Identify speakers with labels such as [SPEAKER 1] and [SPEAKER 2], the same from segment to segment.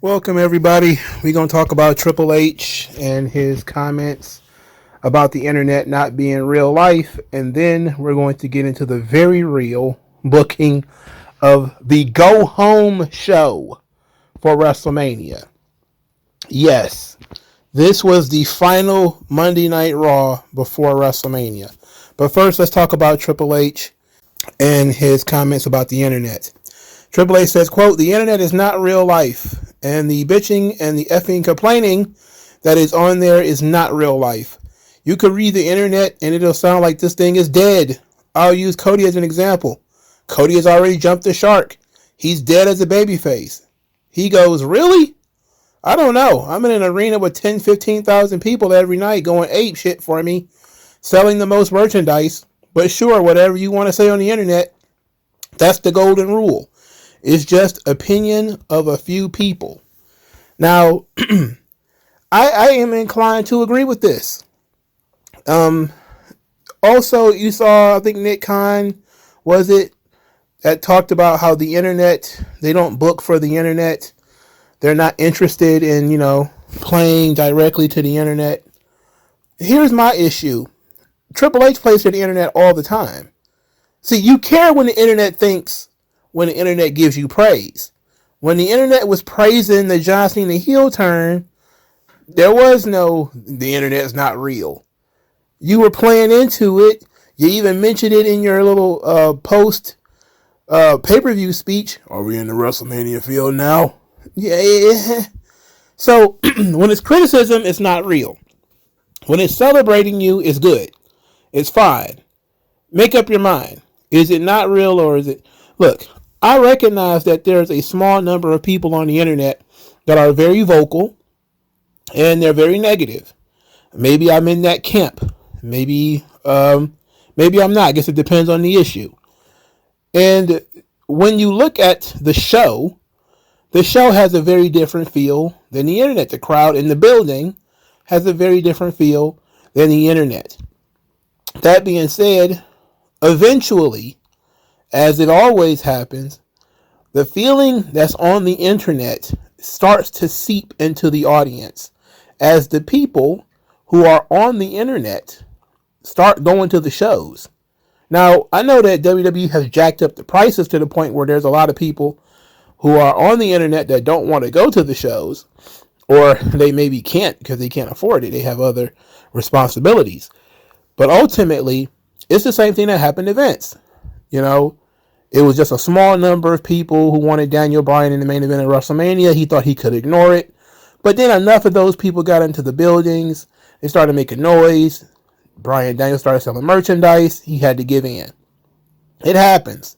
[SPEAKER 1] Welcome, everybody. We're going to talk about Triple H and his comments about the internet not being real life. And then we're going to get into the very real booking of the Go Home show for WrestleMania. Yes, this was the final Monday Night Raw before WrestleMania. But first, let's talk about Triple H and his comments about the internet. Triple H says, quote, "The internet is not real life, and the bitching and the effing complaining that is on there is not real life. You could read the internet and it'll sound like this thing is dead. I'll use Cody as an example. Cody has already jumped the shark. He's dead as a babyface." He goes, "Really? I don't know. I'm in an arena with 10, 15,000 people every night going ape shit for me, selling the most merchandise. But sure, whatever you want to say on the internet, that's the golden rule. It's just opinion of a few people." Now, I am inclined to agree with this. Also, you saw, I think Nick Khan, was it, that talked about how the internet, they don't book for the internet. They're not interested in, playing directly to the internet. Here's my issue. Triple H plays to the internet all the time. See, you care when the internet thinks, when the internet gives you praise. When the internet was praising the John Cena heel turn, there was no, the internet's not real. You were playing into it. You even mentioned it in your little post pay-per-view speech. Are we in the WrestleMania field now? Yeah. So when it's criticism, it's not real. When it's celebrating you, it's good. It's fine. Make up your mind. Is it not real or is it? Look, I recognize that there's a small number of people on the internet that are very vocal and they're very negative. Maybe I'm in that camp. Maybe I'm not. I guess it depends on the issue. And when you look at the show has a very different feel than the internet. The crowd in the building has a very different feel than the internet. That being said, eventually, as it always happens, the feeling that's on the internet starts to seep into the audience as the people who are on the internet start going to the shows. Now, I know that WWE has jacked up the prices to the point where there's a lot of people who are on the internet that don't want to go to the shows, or they maybe can't because they can't afford it. They have other responsibilities. But ultimately, it's the same thing that happened to Vince. It was just a small number of people who wanted Daniel Bryan in the main event of WrestleMania. He thought he could ignore it. But then enough of those people got into the buildings. They started making noise. Bryan Daniel started selling merchandise. He had to give in. It happens,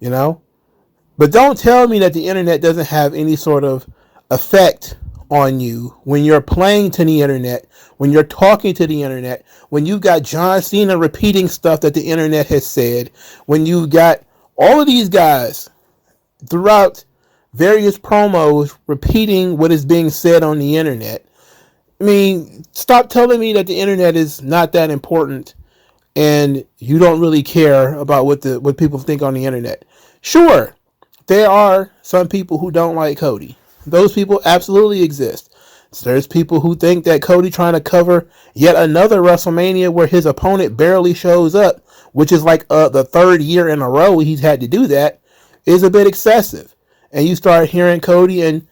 [SPEAKER 1] But don't tell me that the internet doesn't have any sort of effect on you when you're playing to the internet, when you're talking to the internet, when you've got John Cena repeating stuff that the internet has said, when you've got all of these guys throughout various promos repeating what is being said on the internet. I mean, stop telling me that the internet is not that important and you don't really care about what people think on the internet. Sure, there are some people who don't like Cody. Those people absolutely exist. There's people who think that Cody trying to cover yet another WrestleMania where his opponent barely shows up, which is like the third year in a row he's had to do that, is a bit excessive. And you start hearing Cody, and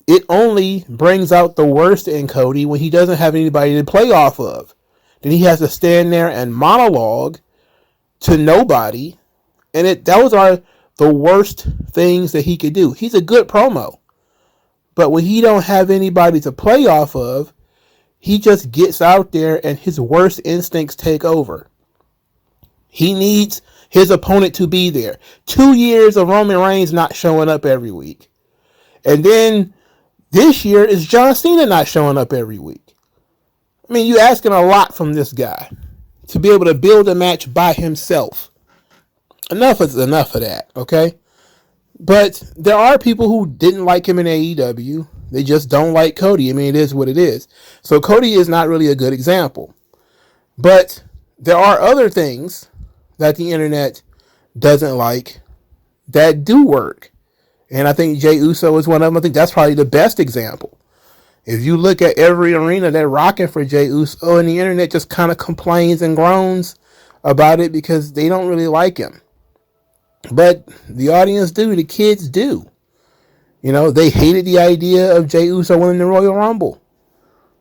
[SPEAKER 1] it only brings out the worst in Cody when he doesn't have anybody to play off of. Then he has to stand there and monologue to nobody, and those are the worst things that he could do. He's a good promo. But when he don't have anybody to play off of, he just gets out there and his worst instincts take over. He needs his opponent to be there. 2 years of Roman Reigns not showing up every week. And then this year is John Cena not showing up every week. I mean, you're asking a lot from this guy to be able to build a match by himself. Enough is enough of that, okay? But there are people who didn't like him in AEW. They just don't like Cody. I mean, it is what it is. So Cody is not really a good example. But there are other things that the internet doesn't like that do work. And I think Jey Uso is one of them. I think that's probably the best example. If you look at every arena, they're rocking for Jey Uso, and the internet just kind of complains and groans about it because they don't really like him. But the audience do, the kids do. You know, they hated the idea of Jey Uso winning the Royal Rumble.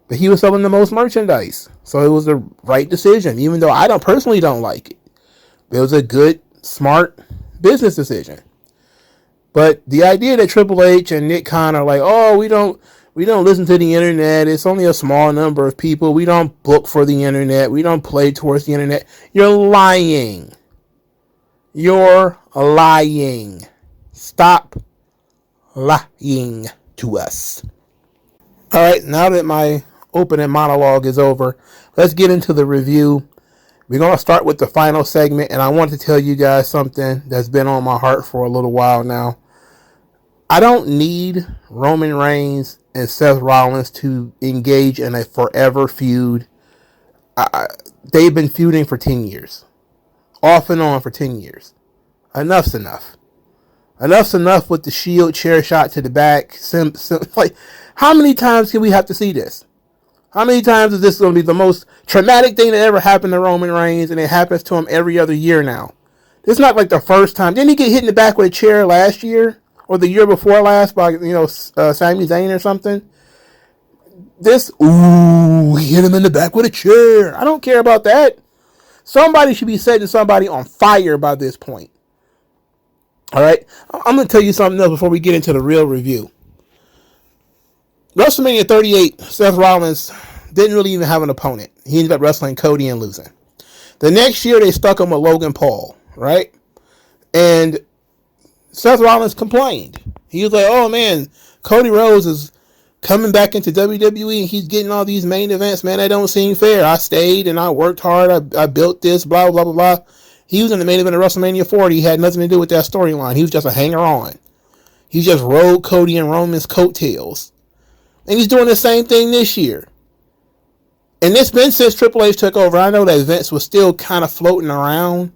[SPEAKER 1] But he was selling the most merchandise. So it was the right decision, even though I personally don't like it. It was a good, smart business decision. But the idea that Triple H and Nick Khan are like, oh, we don't listen to the internet. It's only a small number of people. We don't book for the internet. We don't play towards the internet. You're lying. You're lying. Stop lying to us. All right, now that my opening monologue is over, let's get into the review. We're going to start with the final segment, and I want to tell you guys something that's been on my heart for a little while now. I don't need Roman Reigns and Seth Rollins to engage in a forever feud. They've been feuding for 10 years. Off and on for 10 years. Enough's enough. Enough's enough with the Shield chair shot to the back. Like, how many times can we have to see this? How many times is this going to be the most traumatic thing that ever happened to Roman Reigns, and it happens to him every other year now? It's not like the first time. Didn't he get hit in the back with a chair last year? Or the year before last by, Sami Zayn or something? He hit him in the back with a chair. I don't care about that. Somebody should be setting somebody on fire by this point. All right? I'm going to tell you something else before we get into the real review. WrestleMania 38, Seth Rollins didn't really even have an opponent. He ended up wrestling Cody and losing. The next year, they stuck him with Logan Paul, right? And Seth Rollins complained. He was like, oh man, Cody Rhodes is coming back into WWE and he's getting all these main events. Man, that don't seem fair. I stayed and I worked hard. I built this, blah, blah, blah, blah. He was in the main event of WrestleMania 40. He had nothing to do with that storyline. He was just a hanger-on. He just rode Cody and Roman's coattails. And he's doing the same thing this year. And it's been since Triple H took over. I know that Vince was still kind of floating around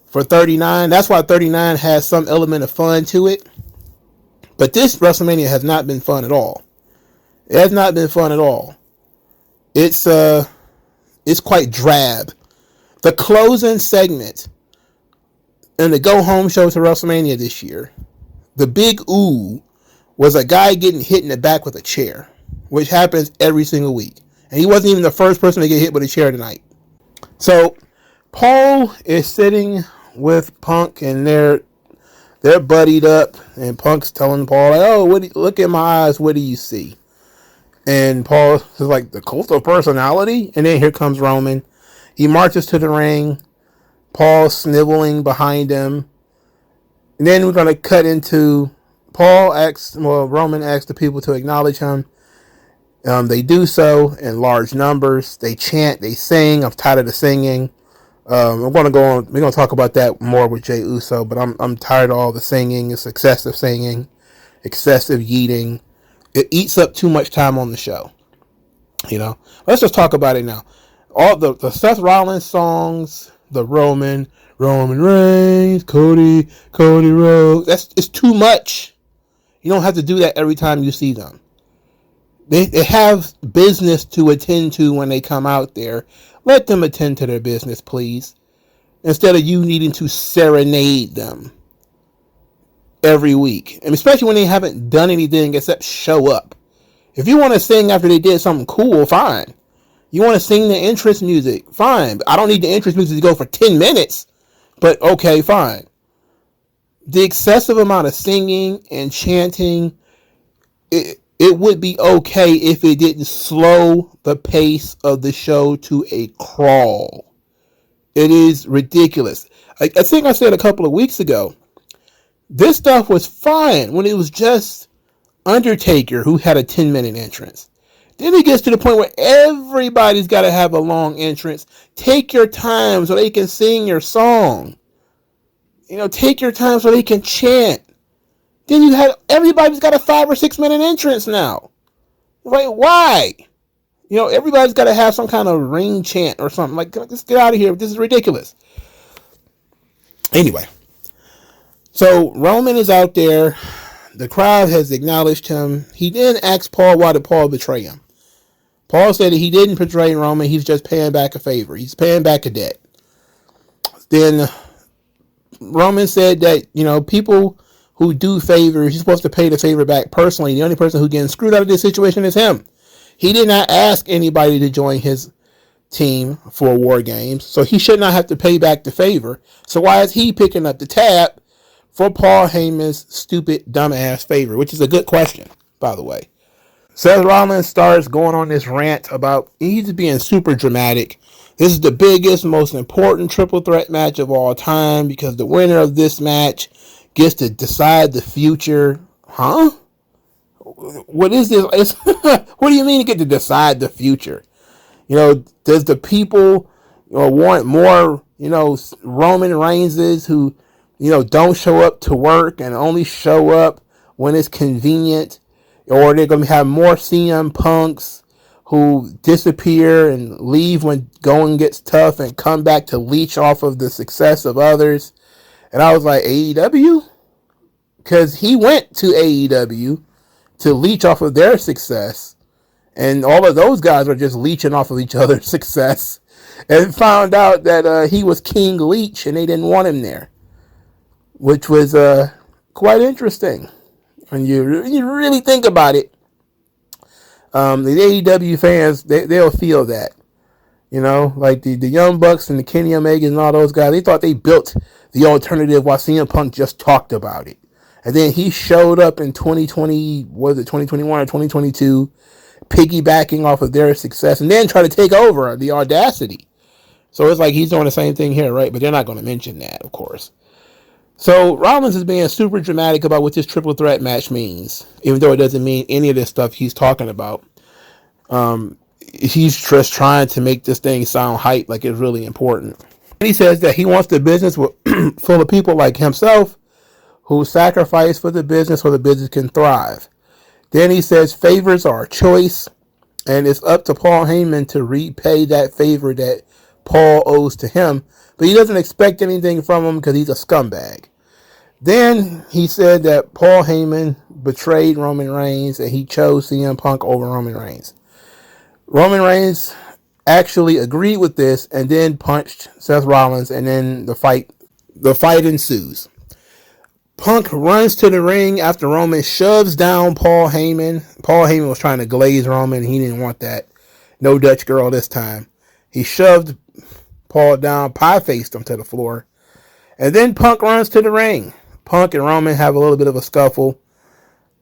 [SPEAKER 1] for 39. That's why 39 has some element of fun to it. But this WrestleMania has not been fun at all. It has not been fun at all. It's quite drab. The closing segment in the go-home show to WrestleMania this year, the big ooh, was a guy getting hit in the back with a chair, which happens every single week. And he wasn't even the first person to get hit with a chair tonight. So, Paul is sitting with Punk, and they're buddied up, and Punk's telling Paul, like, oh, look at my eyes, what do you see? And Paul is like, the cult of personality? And then here comes Roman. He marches to the ring, Paul sniveling behind him. And then we're going to cut into Roman asks the people to acknowledge him. They do so in large numbers. They chant, they sing. I'm tired of the singing. We're going to go on. We're going to talk about that more with Jey Uso, but I'm tired of all the singing. It's excessive singing, excessive yeeting. It eats up too much time on the show. Let's just talk about it now. All the Seth Rollins songs, the Roman Reigns, Cody Rhodes. It's too much. You don't have to do that every time you see them. They have business to attend to when they come out there. Let them attend to their business, please. Instead of you needing to serenade them every week. And especially when they haven't done anything except show up. If you want to sing after they did something cool, fine. You want to sing the entrance music, fine. I don't need the entrance music to go for 10 minutes. But okay, fine. The excessive amount of singing and chanting, it would be okay if it didn't slow the pace of the show to a crawl. It is ridiculous. I think I said a couple of weeks ago, this stuff was fine when it was just Undertaker who had a 10-minute entrance. Then it gets to the point where everybody's got to have a long entrance. Take your time so they can sing your song. Take your time so they can chant. Then everybody's got a 5 or 6 minute entrance now. Like, why? Everybody's got to have some kind of ring chant or something. Like, let's get out of here. This is ridiculous. Anyway. So, Roman is out there. The crowd has acknowledged him. He then asked Paul, why did Paul betray him? Paul said that he didn't betray Roman. He's just paying back a favor. He's paying back a debt. Then Roman said that, people who do favors, you're supposed to pay the favor back personally. The only person who's getting screwed out of this situation is him. He did not ask anybody to join his team for War Games, so he should not have to pay back the favor. So why is he picking up the tab for Paul Heyman's stupid, dumbass favor? Which is a good question, by the way. Seth Rollins starts going on this rant about he's being super dramatic. This is the biggest, most important triple threat match of all time because the winner of this match gets to decide the future. Huh? What is this? What do you mean you get to decide the future? Does the people want more, Roman Reigns who, don't show up to work and only show up when it's convenient? Or they're going to have more CM Punks who disappear and leave when going gets tough and come back to leech off of the success of others? And I was like, AEW? Because he went to AEW to leech off of their success. And all of those guys were just leeching off of each other's success. And found out that he was King Leech and they didn't want him there. Which was quite interesting. When you really think about it, the AEW fans, they'll feel that. Like the Young Bucks and the Kenny Omegas and all those guys, they thought they built the alternative while CM Punk just talked about it. And then he showed up in 2020, was it 2021 or 2022, piggybacking off of their success and then try to take over, the audacity. So it's like he's doing the same thing here, right? But they're not going to mention that, of course. So Rollins is being super dramatic about what this triple threat match means, even though it doesn't mean any of this stuff he's talking about. He's just trying to make this thing sound hype like it's really important. And he says that he wants the business full of people like himself who sacrifice for the business so the business can thrive. Then he says favors are a choice, and it's up to Paul Heyman to repay that favor that Paul owes to him, but he doesn't expect anything from him because he's a scumbag. Then he said that Paul Heyman betrayed Roman Reigns and he chose CM Punk over Roman Reigns. Roman Reigns actually agreed with this and then punched Seth Rollins, and then the fight ensues. Punk runs to the ring after Roman shoves down Paul Heyman. Paul Heyman was trying to glaze Roman. He didn't want that. No Dutch girl this time. He shoved Paul down, pie-faced him to the floor. And then Punk runs to the ring. Punk and Roman have a little bit of a scuffle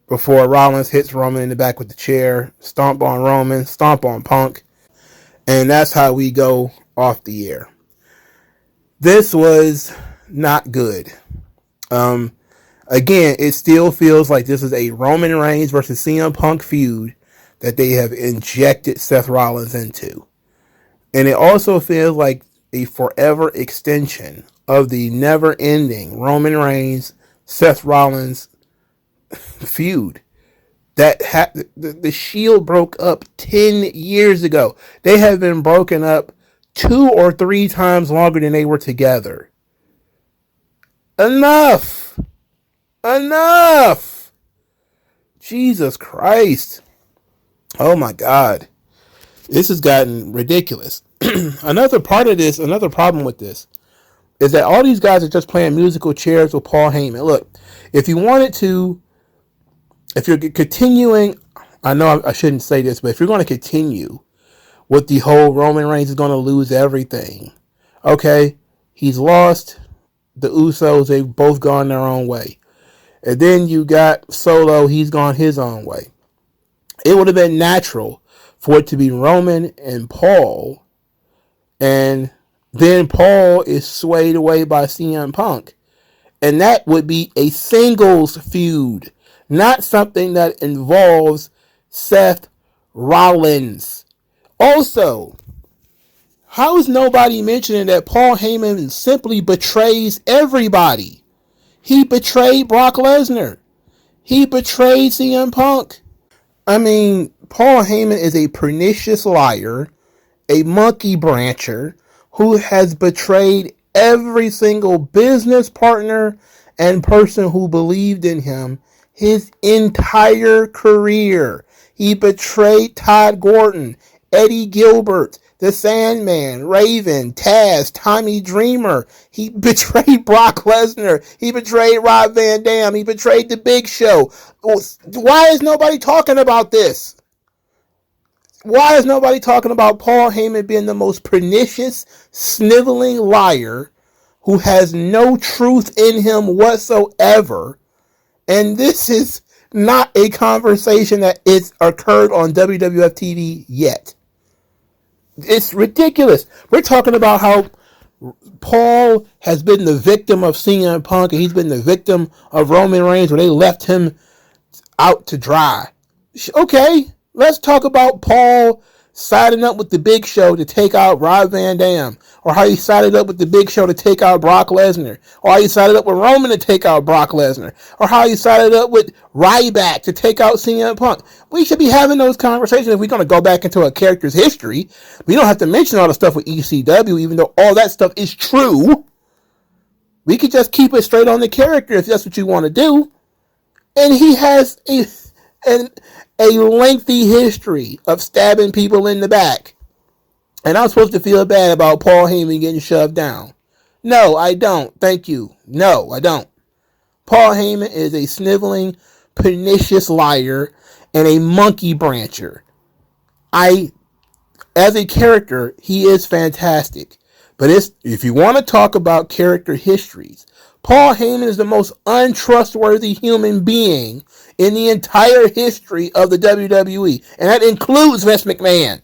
[SPEAKER 1] before Rollins hits Roman in the back with the chair. Stomp on Roman, stomp on Punk. And that's how we go off the air. This was not good. Again, it still feels like this is a Roman Reigns versus CM Punk feud that they have injected Seth Rollins into. And it also feels like a forever extension of the never-ending Roman Reigns, Seth Rollins feud. That the Shield broke up 10 years ago. They have been broken up 2 or 3 times longer than they were together. Enough! Jesus Christ. Oh my God. This has gotten ridiculous. Another problem with this is that all these guys are just playing musical chairs with Paul Heyman. Look, if you're continuing, I know I shouldn't say this, but if you're going to continue with the whole Roman Reigns is going to lose everything, okay, he's lost the Usos, they've both gone their own way. And then you got Solo, he's gone his own way. It would have been natural for it to be Roman and Paul, and then Paul is swayed away by CM Punk. And that would be a singles feud, not something that involves Seth Rollins. Also, how is nobody mentioning that Paul Heyman simply betrays everybody? He betrayed Brock Lesnar. He betrayed CM Punk. I mean, Paul Heyman is a pernicious liar, a monkey brancher, who has betrayed every single business partner and person who believed in him. his entire career. He betrayed Todd Gordon, Eddie Gilbert, The Sandman, Raven, Taz, Tommy Dreamer. He betrayed Brock Lesnar. He betrayed Rob Van Dam. He betrayed The Big Show. Why is nobody talking about this? Why is nobody talking about Paul Heyman being the most pernicious, sniveling liar who has no truth in him whatsoever? And this is not a conversation that is occurred on WWF TV yet. It's ridiculous. We're talking about how Paul has been the victim of CM Punk and he's been the victim of Roman Reigns where they left him out to dry. Okay, let's talk about Paul siding up with the Big Show to take out Rob Van Dam, or how he sided up with the Big Show to take out Brock Lesnar, or how he sided up with Roman to take out Brock Lesnar, or how he sided up with Ryback to take out CM Punk. We should be having those conversations if we're going to go back into a character's history. We don't have to mention all the stuff with ECW, even though all that stuff is true. We could just keep it straight on the character if that's what you want to do. And he has a lengthy history of stabbing people in the back. And I'm supposed to feel bad about Paul Heyman getting shoved down. No, I don't. Thank you. No, I don't. Paul Heyman is a sniveling, pernicious liar and a monkey brancher. As a character, he is fantastic. But if you want to talk about character histories, Paul Heyman is the most untrustworthy human being in the entire history of the WWE. And that includes Vince McMahon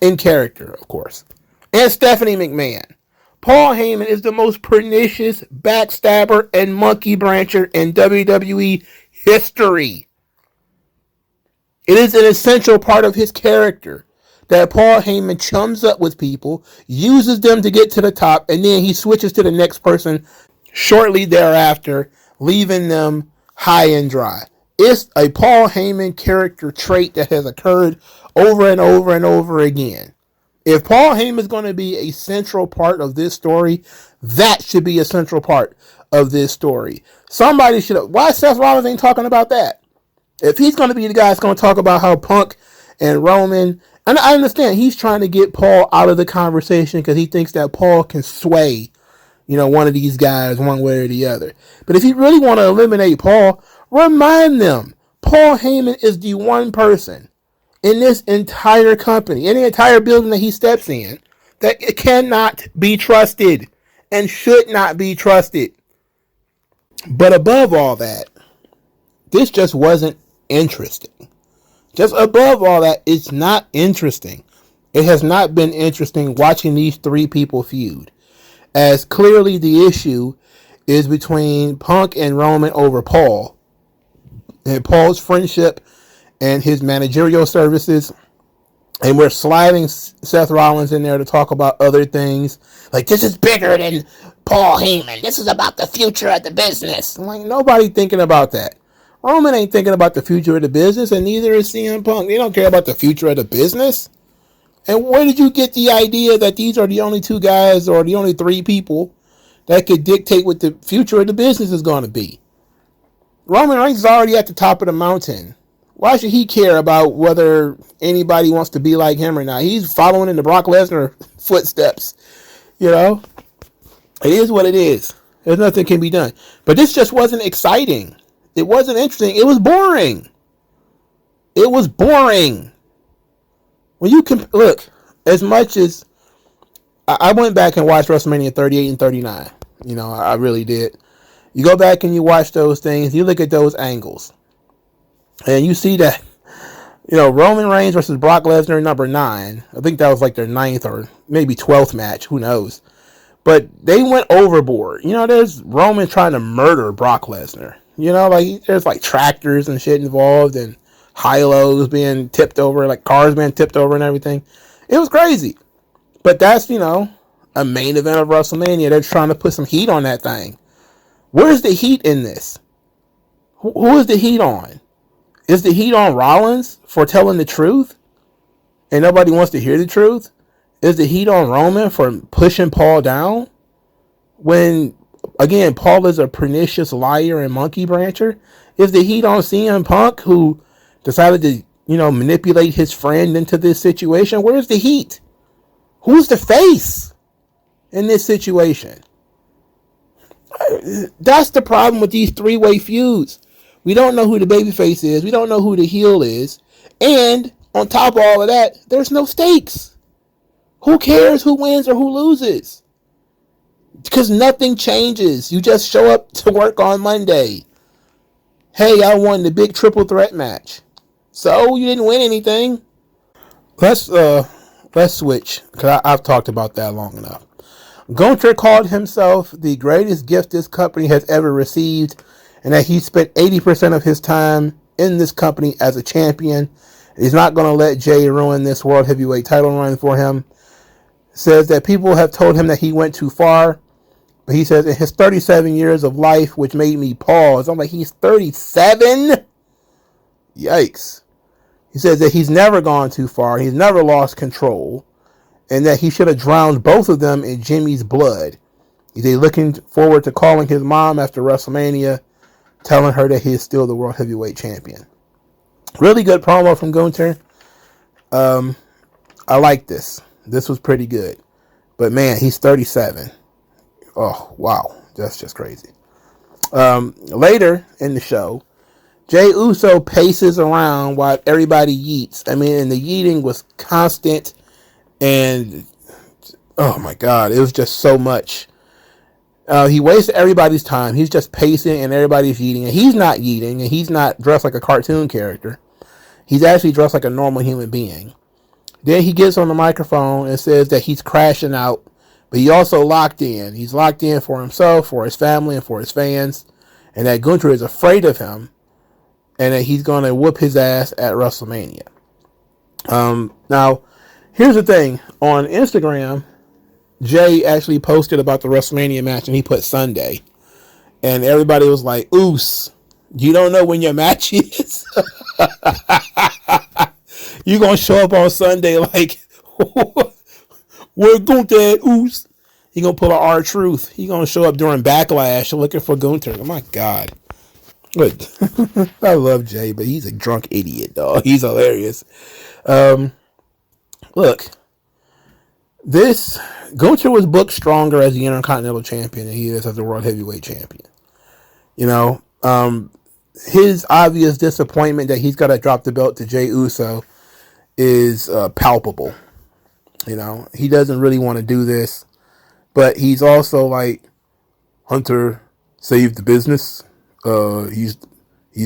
[SPEAKER 1] in character, of course. And Stephanie McMahon. Paul Heyman is the most pernicious backstabber and monkey brancher in WWE history. It is an essential part of his character that Paul Heyman chums up with people, uses them to get to the top, and then he switches to the next person shortly thereafter, leaving them high and dry. It's a Paul Heyman character trait that has occurred over and over and over again. If Paul Heyman is going to be a central part of this story, that should be a central part of this story. Somebody should have... Why Seth Rollins ain't talking about that? If he's going to be the guy that's going to talk about how Punk and Roman... And I understand he's trying to get Paul out of the conversation because he thinks that Paul can sway, one of these guys one way or the other. But if you really want to eliminate Paul, remind them Paul Heyman is the one person in this entire company, in the entire building that he steps in, that cannot be trusted and should not be trusted. But above all that, this just wasn't interesting. Just above all that, it's not interesting. It has not been interesting watching these three people feud, as clearly the issue is between Punk and Roman over Paul, and Paul's friendship and his managerial services. And we're sliding Seth Rollins in there to talk about other things. Like, this is bigger than Paul Heyman. This is about the future of the business. I'm like, nobody thinking about that. Roman ain't thinking about the future of the business, and neither is CM Punk. They don't care about the future of the business. And where did you get the idea that these are the only two guys or the only three people that could dictate what the future of the business is going to be? Roman Reigns is already at the top of the mountain. Why should he care about whether anybody wants to be like him or not? He's following in the Brock Lesnar footsteps. It is what it is. There's nothing can be done. But this just wasn't exciting. It wasn't interesting. It was boring. It was boring. When you can look, as much as I went back and watched WrestleMania 38 and 39, I really did. You go back and you watch those things, you look at those angles, and you see that, Roman Reigns versus Brock Lesnar, number 9. I think that was like their 9th or maybe 12th match. Who knows? But they went overboard. There's Roman trying to murder Brock Lesnar. There's like tractors and shit involved and high-lows being tipped over, like cars being tipped over and everything. It was crazy. But that's, a main event of WrestleMania. They're trying to put some heat on that thing. Where's the heat in this? Who is the heat on? Is the heat on Rollins for telling the truth? And nobody wants to hear the truth? Is the heat on Roman for pushing Paul down? When... Again, Paul is a pernicious liar and monkey brancher. Is the heat on CM Punk, who decided to, manipulate his friend into this situation? Where's the heat? Who's the face in this situation? That's the problem with these three-way feuds. We don't know who the babyface is. We don't know who the heel is. And on top of all of that, there's no stakes. Who cares who wins or who loses? Because nothing changes. You just show up to work on Monday. Hey, I won the big triple threat match. So you didn't win anything. Let's switch, because I've talked about that long enough. Gunther called himself the greatest gift this company has ever received, and that he spent 80% of his time in this company as a champion. He's not going to let Jey ruin this World Heavyweight title run for him. Says that people have told him that he went too far, but he says in his 37 years of life, which made me pause. I'm like, he's 37? Yikes. He says that he's never gone too far. He's never lost control. And that he should have drowned both of them in Jimmy's blood. He's looking forward to calling his mom after WrestleMania, telling her that he is still the World Heavyweight Champion. Really good promo from Gunther. I like this. This was pretty good. But man, he's 37. Oh, wow. That's just crazy. Later in the show, Jey Uso paces around while everybody yeets. I mean, and the yeeting was constant. And, oh my God, it was just so much. He wasted everybody's time. He's just pacing and everybody's yeeting. And he's not yeeting, and he's not dressed like a cartoon character. He's actually dressed like a normal human being. Then he gets on the microphone and says that he's crashing out, but he also locked in. He's locked in for himself, for his family, and for his fans. And that Gunther is afraid of him, and that he's going to whoop his ass at WrestleMania. Now, here's the thing. On Instagram, Jey actually posted about the WrestleMania match, and he put Sunday. And everybody was like, "Oos, you don't know when your match is? You going to show up on Sunday like, we're Gunther, oos." He going to pull a R-Truth. He going to show up during Backlash looking for Gunther. Oh, my God. Good. I love Jey, but he's a drunk idiot, dog. He's hilarious. Look, Gunther was booked stronger as the Intercontinental Champion than he is as the World Heavyweight Champion. His obvious disappointment that he's got to drop the belt to Jey Uso is palpable. He doesn't really want to do this, but he's also like, Hunter saved the business. He's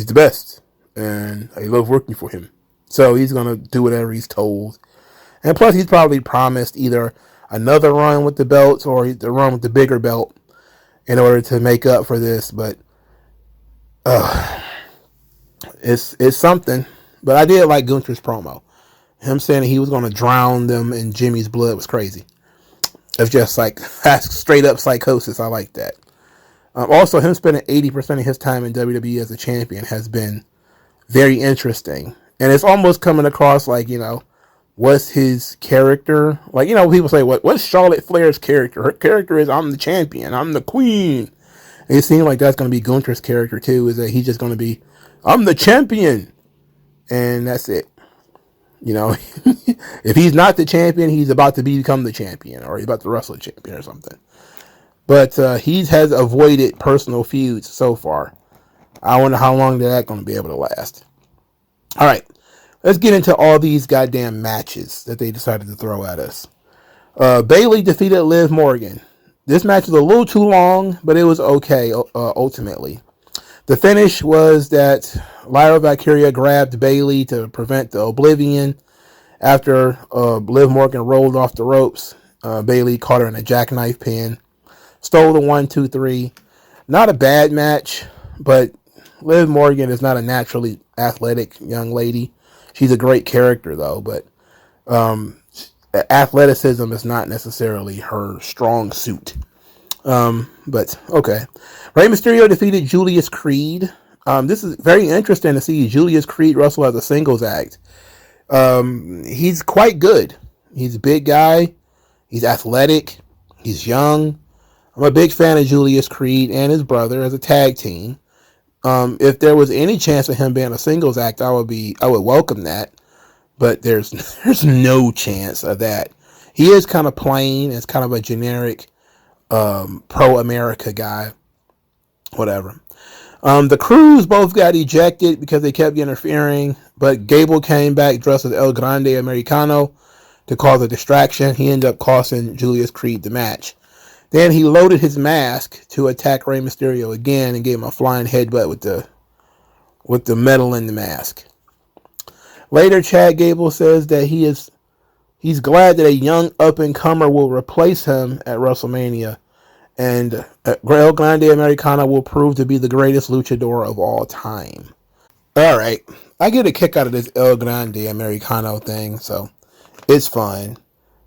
[SPEAKER 1] the best, and I love working for him. So he's going to do whatever he's told. And plus, he's probably promised either another run with the belts or the run with the bigger belt in order to make up for this. But it's something. But I did like Gunther's promo. Him saying that he was going to drown them in Jimmy's blood was crazy. It's just like, that's straight up psychosis. I like that. Also, him spending 80% of his time in WWE as a champion has been very interesting. And it's almost coming across like, what's his character? Like, people say, what's Charlotte Flair's character? Her character is, I'm the champion. I'm the queen. And it seems like that's going to be Gunther's character, too, is that he's just going to be, I'm the champion. And that's it. If he's not the champion, he's about to become the champion, or he's about to wrestle a champion or something. But he has avoided personal feuds so far. I wonder how long that's going to be able to last. All right, let's get into all these goddamn matches that they decided to throw at us. Bayley defeated Liv Morgan. This match was a little too long, but it was okay ultimately. The finish was that Lyra Valkyria grabbed Bayley to prevent the Oblivion. After Liv Morgan rolled off the ropes, Bayley caught her in a jackknife pin. Stole the 1, 2, 3. Not a bad match, but Liv Morgan is not a naturally athletic young lady. She's a great character, though, but athleticism is not necessarily her strong suit. But okay. Rey Mysterio defeated Julius Creed. This is very interesting to see Julius Creed wrestle as a singles act. He's quite good. He's a big guy. He's athletic. He's young. I'm a big fan of Julius Creed and his brother as a tag team. If there was any chance of him being a singles act, I would welcome that. But there's no chance of that. He is kind of plain. It's kind of a generic pro-America guy. Whatever. The Crews both got ejected because they kept interfering, but Gable came back dressed as El Grande Americano to cause a distraction. He ended up costing Julius Creed the match. Then he loaded his mask to attack Rey Mysterio again and gave him a flying headbutt with the metal in the mask. Later, Chad Gable says that he's glad that a young up-and-comer will replace him at WrestleMania, and El Grande Americano will prove to be the greatest luchador of all time. All right, I get a kick out of this El Grande Americano thing, so it's fun.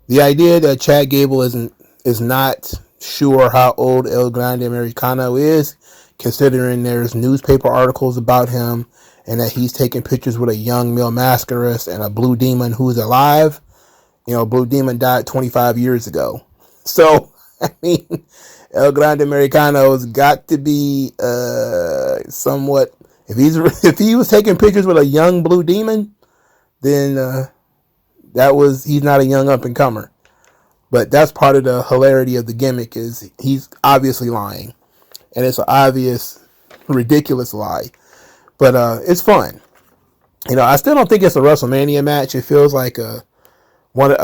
[SPEAKER 1] The idea that Chad Gable is not sure how old El Grande Americano is, considering there's newspaper articles about him and that he's taking pictures with a young male masquerist and a Blue Demon who's alive. You know, Blue Demon died 25 years ago. So, I mean, El Grande Americano's got to be somewhat... If he was taking pictures with a young Blue Demon, then he's not a young up-and-comer. But that's part of the hilarity of the gimmick, is he's obviously lying. And it's an obvious, ridiculous lie. But it's fun. You know, I still don't think it's a WrestleMania match. It feels like a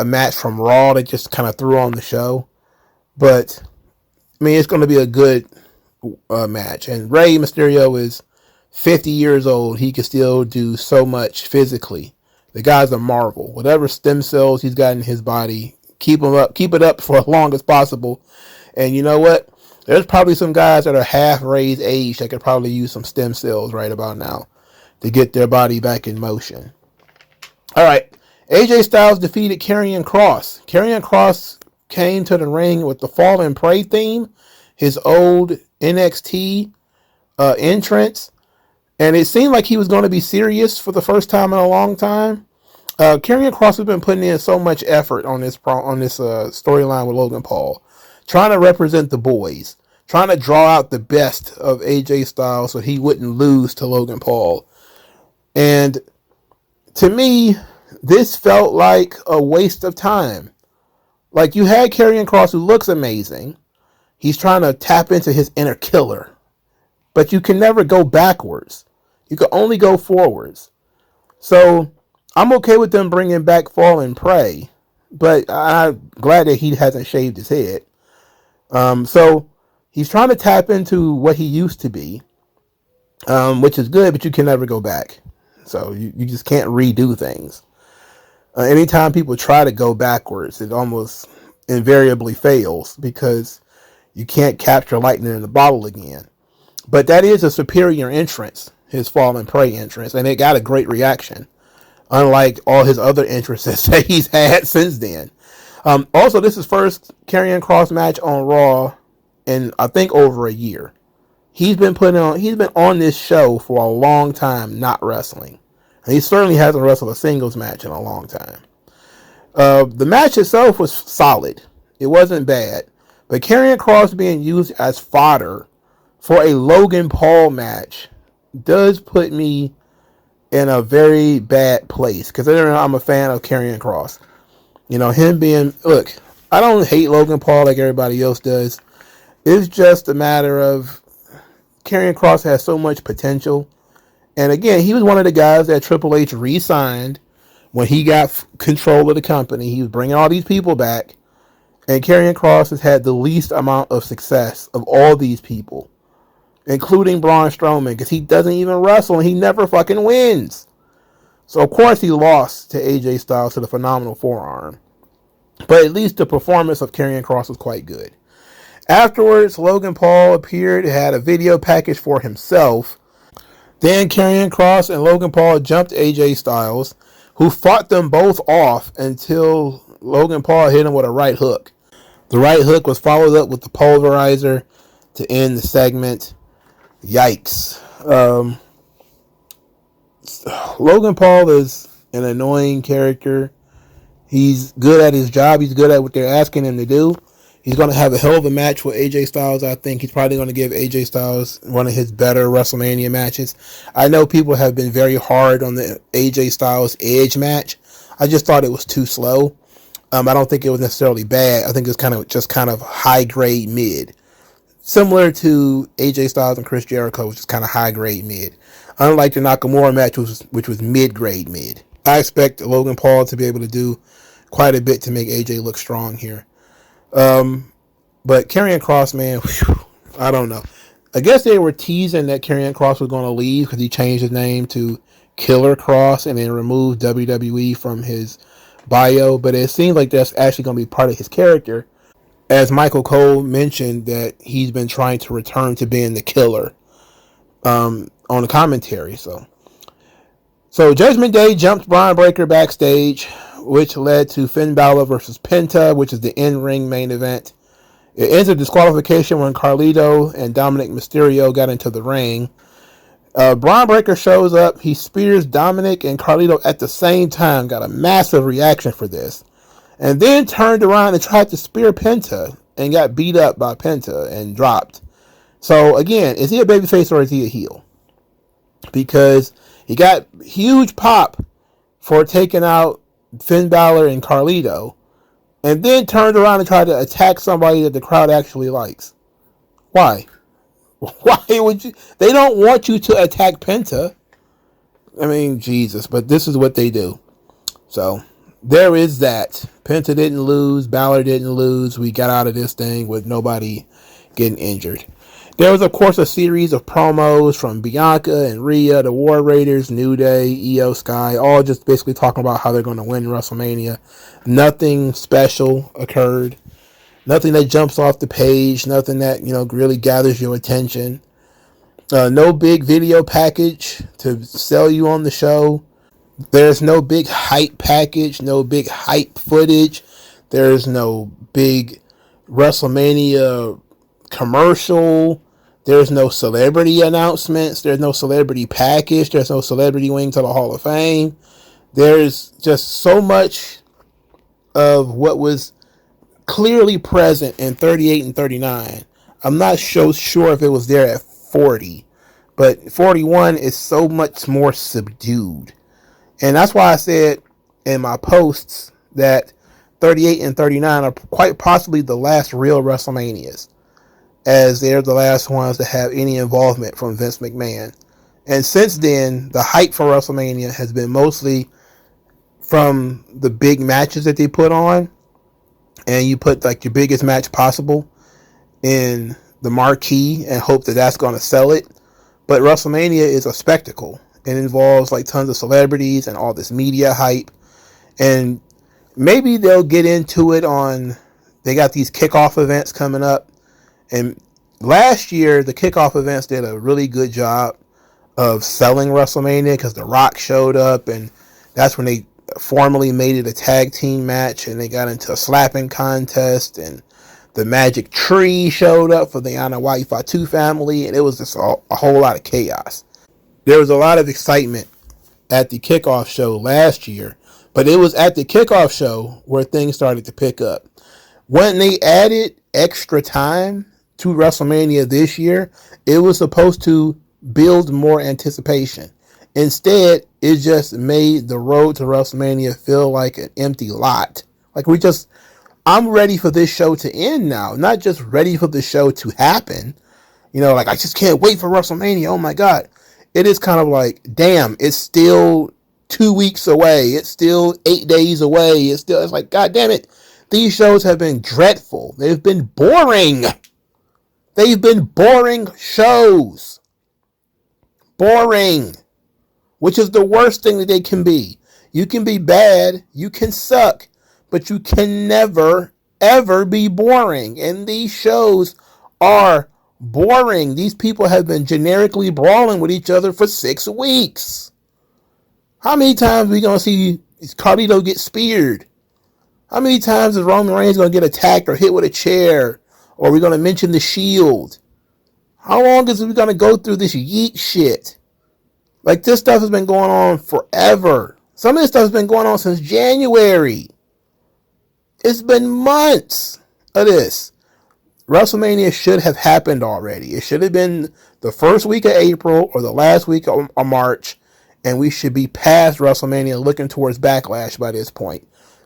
[SPEAKER 1] match from Raw that just kind of threw on the show. But, I mean, it's going to be a good match. And Rey Mysterio is 50 years old. He can still do so much physically. The guy's a marvel. Whatever stem cells he's got in his body, keep it up for as long as possible. And you know what? There's probably some guys that are half Rey's age that could probably use some stem cells right about now to get their body back in motion. All right. AJ Styles defeated Karrion Kross. Karrion Kross came to the ring with the Fall and Pray theme, his old NXT entrance, and it seemed like he was going to be serious for the first time in a long time. Karrion Kross has been putting in so much effort on this storyline with Logan Paul, trying to represent the boys, trying to draw out the best of AJ Styles so he wouldn't lose to Logan Paul. And to me, this felt like a waste of time. Like, you had Karrion Kross, who looks amazing. He's trying to tap into his inner killer. But you can never go backwards. You can only go forwards. So I'm okay with them bringing back Fall and Pray, but I'm glad that he hasn't shaved his head. So he's trying to tap into what he used to be, which is good, but you can never go back. So you just can't redo things. Anytime people try to go backwards, it almost invariably fails because you can't capture lightning in the bottle again. But that is a superior entrance, his Fall and Pray entrance, and it got a great reaction, unlike all his other entrances that he's had since then. Also, this is first Karrion Kross match on Raw in, I think, over a year. He's been on this show for a long time, not wrestling. And he certainly hasn't wrestled a singles match in a long time. The match itself was solid. It wasn't bad. But Karrion Kross being used as fodder for a Logan Paul match does put me in a very bad place, considering I'm a fan of Karrion Kross. You know, look, I don't hate Logan Paul like everybody else does. It's just a matter of Karrion Kross has so much potential. And again, he was one of the guys that Triple H re-signed when he got control of the company. He was bringing all these people back. And Karrion Kross has had the least amount of success of all these people, including Braun Strowman, because he doesn't even wrestle and he never fucking wins. So, of course, he lost to AJ Styles to the phenomenal forearm. But at least the performance of Karrion Kross was quite good. Afterwards, Logan Paul appeared, had a video package for himself. Then Karrion Kross and Logan Paul jumped AJ Styles, who fought them both off until Logan Paul hit him with a right hook. The right hook was followed up with the pulverizer to end the segment. Yikes. Logan Paul is an annoying character. He's good at his job. He's good at what they're asking him to do. He's going to have a hell of a match with AJ Styles. I think he's probably going to give AJ Styles one of his better WrestleMania matches. I know people have been very hard on the AJ Styles Edge match. I just thought it was too slow. I don't think it was necessarily bad. I think it was kind of high grade mid. Similar to AJ Styles and Chris Jericho, which is kind of high grade mid. Unlike the Nakamura match, which was mid grade mid. I expect Logan Paul to be able to do quite a bit to make AJ look strong here. But Karrion Kross, man, I don't know. I guess they were teasing that Karrion Kross was going to leave because he changed his name to Killer Kross and then removed WWE from his bio. But it seems like that's actually going to be part of his character. As Michael Cole mentioned that he's been trying to return to being the killer on the commentary. So Judgment Day jumped Braun Breaker backstage, which led to Finn Balor versus Penta, which is the in-ring main event. It ends a disqualification when Carlito and Dominic Mysterio got into the ring. Braun Breaker shows up. He spears Dominic and Carlito at the same time. Got a massive reaction for this. And then turned around and tried to spear Penta and got beat up by Penta and dropped. So again, is he a babyface or is he a heel? Because he got huge pop for taking out Finn Balor and Carlito and then turned around and tried to attack somebody that the crowd actually likes. Why? Why would you? They don't want you to attack Penta. I mean, Jesus, but this is what they do. So there is that. Penta didn't lose. Balor didn't lose. We got out of this thing with nobody getting injured. There was, of course, a series of promos from Bianca and Rhea, the War Raiders, New Day, Io Sky, all just basically talking about how they're going to win WrestleMania. Nothing special occurred. Nothing that jumps off the page. Nothing that, really gathers your attention. No big video package to sell you on the show. There's no big hype package, no big hype footage. There's no big WrestleMania commercial. There's no celebrity announcements. There's no celebrity package. There's no celebrity wing to the Hall of Fame. There's just so much of what was clearly present in 38 and 39. I'm not so sure if it was there at 40, but 41 is so much more subdued. And that's why I said in my posts that 38 and 39 are quite possibly the last real WrestleManias, as they're the last ones to have any involvement from Vince McMahon. And since then, the hype for WrestleMania has been mostly from the big matches that they put on. And you put like your biggest match possible in the marquee and hope that that's going to sell it. But WrestleMania is a spectacle. It involves like tons of celebrities and all this media hype. And maybe they'll get into it they got these kickoff events coming up. And last year, the kickoff events did a really good job of selling WrestleMania because The Rock showed up. And that's when they formally made it a tag team match. And they got into a slapping contest. And the Magic Tree showed up for the Ana White Fatu family. And it was just a whole lot of chaos. There was a lot of excitement at the kickoff show last year, but it was at the kickoff show where things started to pick up. When they added extra time to WrestleMania this year, it was supposed to build more anticipation. Instead, it just made the road to WrestleMania feel like an empty lot. I'm ready for this show to end now, not just ready for the show to happen. I just can't wait for WrestleMania. Oh my God. It is kind of like, damn, it's still 2 weeks away. It's still 8 days away. It's like, God damn it. These shows have been dreadful. They've been boring. They've been boring shows. Boring. Which is the worst thing that they can be. You can be bad. You can suck. But you can never, ever be boring. And these shows are boring. These people have been generically brawling with each other for 6 weeks. How many times are we going to see Carlito get speared? How many times is Roman Reigns going to get attacked or hit with a chair? Or are we going to mention the Shield? How long is we going to go through this yeet shit? Like, this stuff has been going on forever. Some of this stuff has been going on since January. It's been months of this. WrestleMania should have happened already. It should have been the first week of April or the last week of March, and we should be past WrestleMania looking towards Backlash by this point.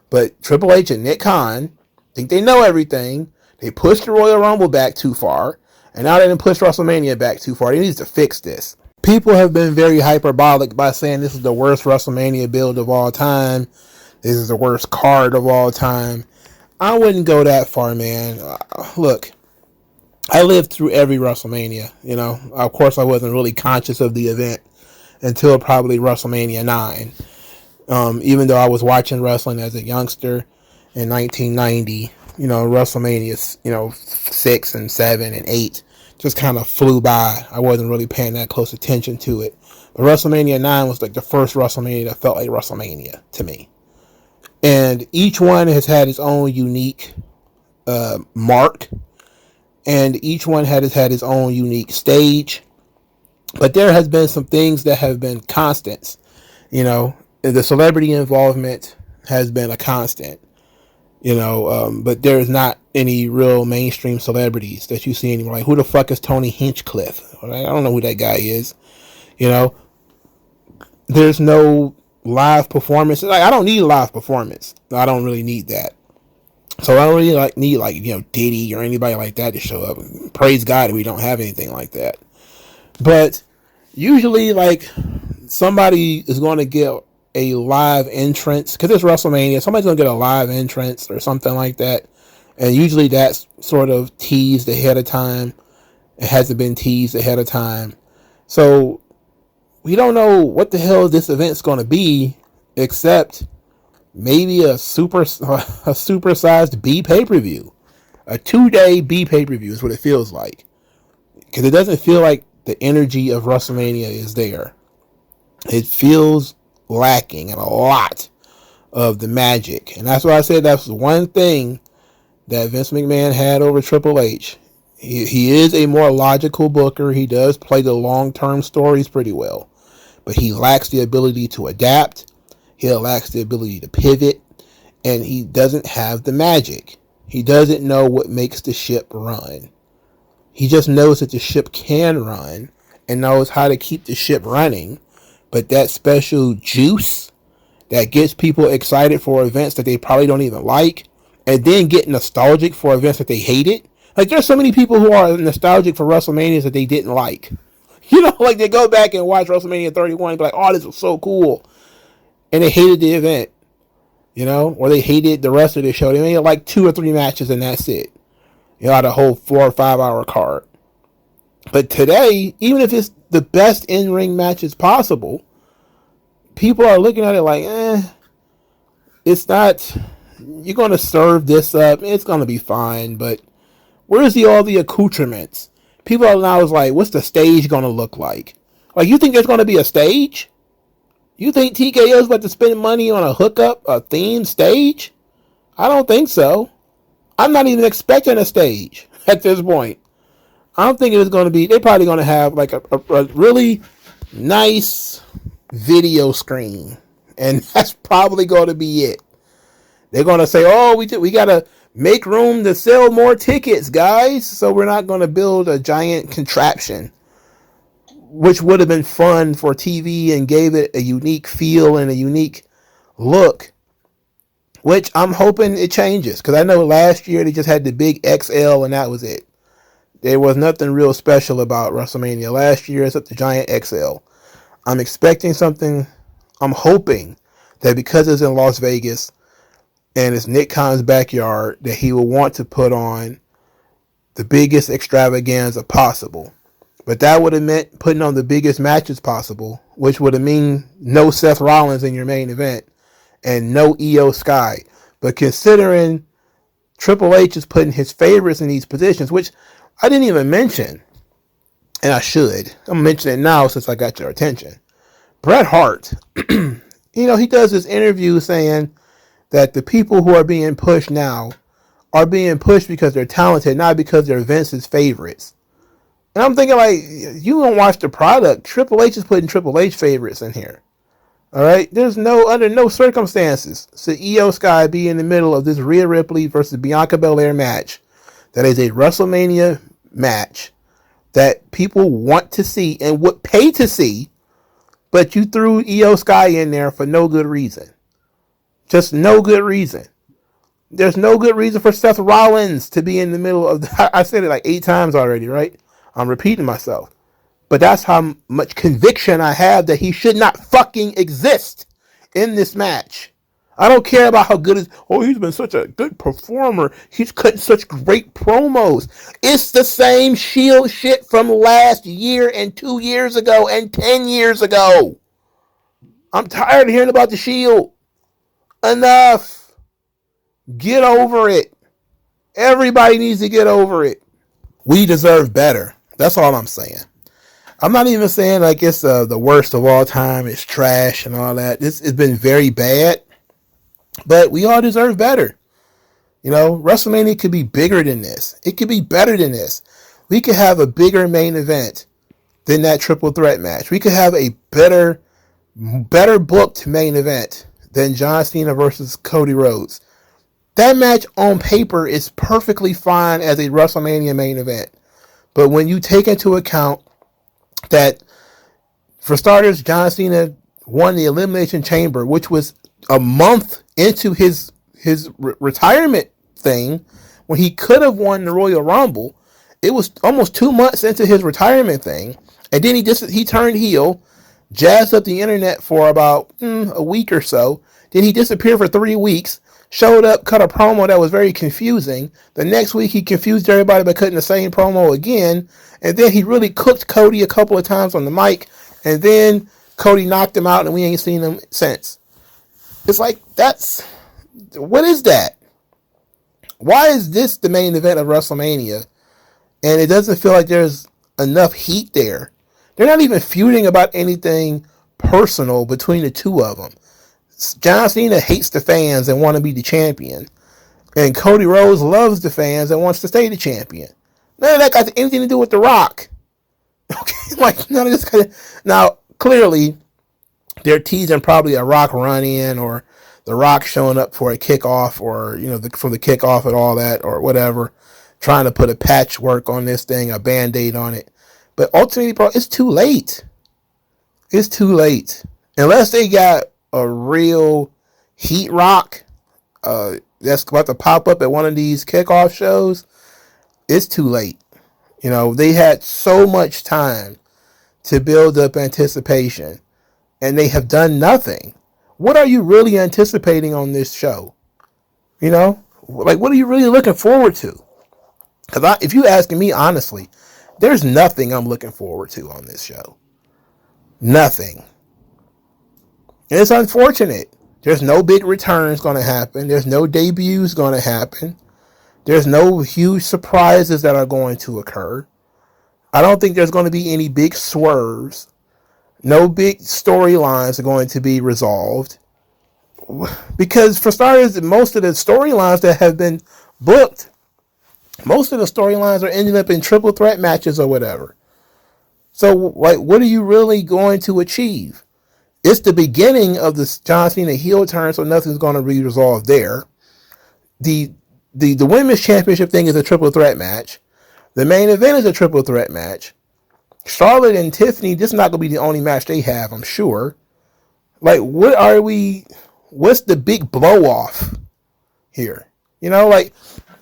[SPEAKER 1] But Triple H and Nick Khan think they know everything. They pushed the Royal Rumble back too far, and now they didn't push WrestleMania back too far. They need to fix this. People have been very hyperbolic by saying this is the worst WrestleMania build of all time. This is the worst card of all time. I wouldn't go that far, man. Look, I lived through every WrestleMania. You know, of course, I wasn't really conscious of the event until probably WrestleMania 9. Even though I was watching wrestling as a youngster in 1990, you know, WrestleMania, you know, 6 and 7 and 8 just kind of flew by. I wasn't really paying that close attention to it. But WrestleMania 9 was like the first WrestleMania that felt like WrestleMania to me. And each one has had its own unique mark. And each one has had its own unique stage. But there has been some things that have been constants. You know, the celebrity involvement has been a constant. You know, but there's not any real mainstream celebrities that you see anymore. Like, who the fuck is Tony Hinchcliffe? I don't know who that guy is. You know, there's no live performance. Like, I don't need a live performance. I don't really need that. So I don't really need you know, Diddy or anybody like that to show up. Praise God we don't have anything like that. But usually, like, somebody is going to get a live entrance, because it's WrestleMania. Somebody's going to get a live entrance or something like that. And usually that's sort of teased ahead of time. It hasn't been teased ahead of time. So we don't know what the hell this event's going to be, except maybe a supersized B pay-per-view. A 2-day B pay-per-view is what it feels like. Because it doesn't feel like the energy of WrestleMania is there. It feels lacking in a lot of the magic. And that's why I said that's one thing that Vince McMahon had over Triple H. He is a more logical booker. He does play the long-term stories pretty well. But he lacks the ability to adapt. He lacks the ability to pivot. And he doesn't have the magic. He doesn't know what makes the ship run. He just knows that the ship can run and knows how to keep the ship running. But that special juice that gets people excited for events that they probably don't even like, and then get nostalgic for events that they hated. Like, there's so many people who are nostalgic for WrestleManias that they didn't like. You know, like, they go back and watch WrestleMania 31 and be like, oh, this was so cool. And they hated the event, you know, or they hated the rest of the show. They made like 2 or 3 matches and that's it. You know, out of a whole 4 or 5 hour card. But today, even if it's the best in-ring matches possible, people are looking at it like, it's not, you're going to serve this up, it's going to be fine, but where's all the accoutrements? People are now like, what's the stage going to look like? Like, you think there's going to be a stage? You think TKO is about to spend money on a hookup, a themed stage? I don't think so. I'm not even expecting a stage at this point. I'm thinking it's going to be, they're probably going to have like a really nice video screen. And that's probably going to be it. They're going to say, oh, we got to make room to sell more tickets, guys. So we're not going to build a giant contraption, which would have been fun for TV and gave it a unique feel and a unique look, which I'm hoping it changes. Because I know last year they just had the big XL and that was it. There was nothing real special about WrestleMania last year except the giant XL. I'm expecting something. I'm hoping that because it's in Las Vegas and it's Nick Khan's backyard, that he will want to put on the biggest extravaganza possible. But that would have meant putting on the biggest matches possible, which would have mean no Seth Rollins in your main event and no Io Sky. But considering Triple H is putting his favorites in these positions, which I didn't even mention, and I should. I'm mentioning it now since I got your attention. Bret Hart, you know, he does this interview saying that the people who are being pushed now are being pushed because they're talented, not because they're Vince's favorites. And I'm thinking, like, you don't watch the product. Triple H is putting Triple H favorites in here. All right? There's under no circumstances should Io Sky be in the middle of this Rhea Ripley versus Bianca Belair match that is a WrestleMania match that people want to see and would pay to see, but you threw Io Sky in there for no good reason. Just no good reason. There's no good reason for Seth Rollins to be in the middle of I said it like 8 times already, right? I'm repeating myself. But that's how much conviction I have that he should not fucking exist in this match. I don't care about how good he's been such a good performer. He's cutting such great promos. It's the same Shield shit from last year and 2 years ago and 10 years ago. I'm tired of hearing about the Shield. Enough. Get over it. Everybody needs to get over it. We deserve better. That's all I'm saying. I'm not even saying like it's the worst of all time. It's trash and all that. It's been very bad. But we all deserve better. You know, WrestleMania could be bigger than this. It could be better than this. We could have a bigger main event than that triple threat match. We could have a better booked main event than John Cena versus Cody Rhodes. That match on paper is perfectly fine as a WrestleMania main event. But when you take into account that, for starters, John Cena won the Elimination Chamber, which was a month into his retirement thing, when he could have won the Royal Rumble. It was almost 2 months into his retirement thing, and then he turned heel, jazzed up the internet for about a week or so. Then he disappeared for 3 weeks, showed up, cut a promo that was very confusing. The next week he confused everybody by cutting the same promo again, and then he really cooked Cody a couple of times on the mic, and then Cody knocked him out, and we ain't seen him since. It's like, what is that? Why is this the main event of WrestleMania? And it doesn't feel like there's enough heat there. They're not even feuding about anything personal between the two of them. John Cena hates the fans and wants to be the champion. And Cody Rhodes loves the fans and wants to stay the champion. None of that got anything to do with The Rock. Okay, like none of this. Now, clearly, they're teasing probably a Rock run-in or The Rock showing up for a kickoff or, for the kickoff and all that or whatever, trying to put a patchwork on this thing, a Band-Aid on it. But ultimately, bro, it's too late. It's too late. Unless they got a real Heat Rock that's about to pop up at one of these kickoff shows, it's too late. They had so much time to build up anticipation, and they have done nothing. What are you really anticipating on this show? Like, what are you really looking forward to? Because if you asking me honestly, there's nothing I'm looking forward to on this show. Nothing. And it's unfortunate. There's no big returns going to happen. There's no debuts going to happen. There's no huge surprises that are going to occur. I don't think there's going to be any big swerves. No big storylines are going to be resolved. Because for starters, most of the storylines that have been booked, most of the storylines are ending up in triple threat matches or whatever. So, like, what are you really going to achieve? It's the beginning of the John Cena heel turn, so nothing's going to be resolved there. The women's championship thing is a triple threat match. The main event is a triple threat match. Charlotte and Tiffany, this is not going to be the only match they have, I'm sure. Like, what's the big blow off here? Like,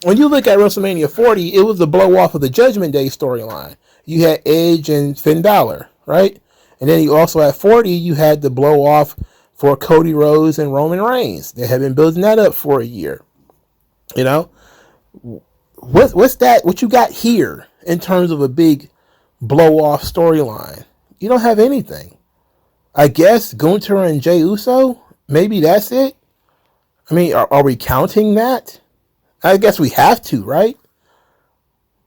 [SPEAKER 1] when you look at WrestleMania 40, it was the blow off of the Judgment Day storyline. You had Edge and Finn Balor, right? And then you also at 40, you had the blow off for Cody Rhodes and Roman Reigns. They have been building that up for a year. What's that? What you got here in terms of a big blow off storyline? You don't have anything. I guess Gunther and Jey Uso, maybe that's it. I mean, are we counting that? I guess we have to, right?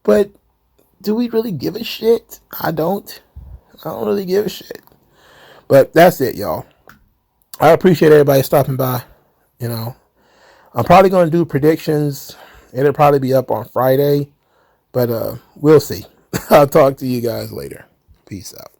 [SPEAKER 1] But do we really give a shit? I don't really give a shit. But that's it, y'all. I appreciate everybody stopping by. I'm probably going to do predictions. It'll probably be up on Friday. But we'll see. I'll talk to you guys later. Peace out.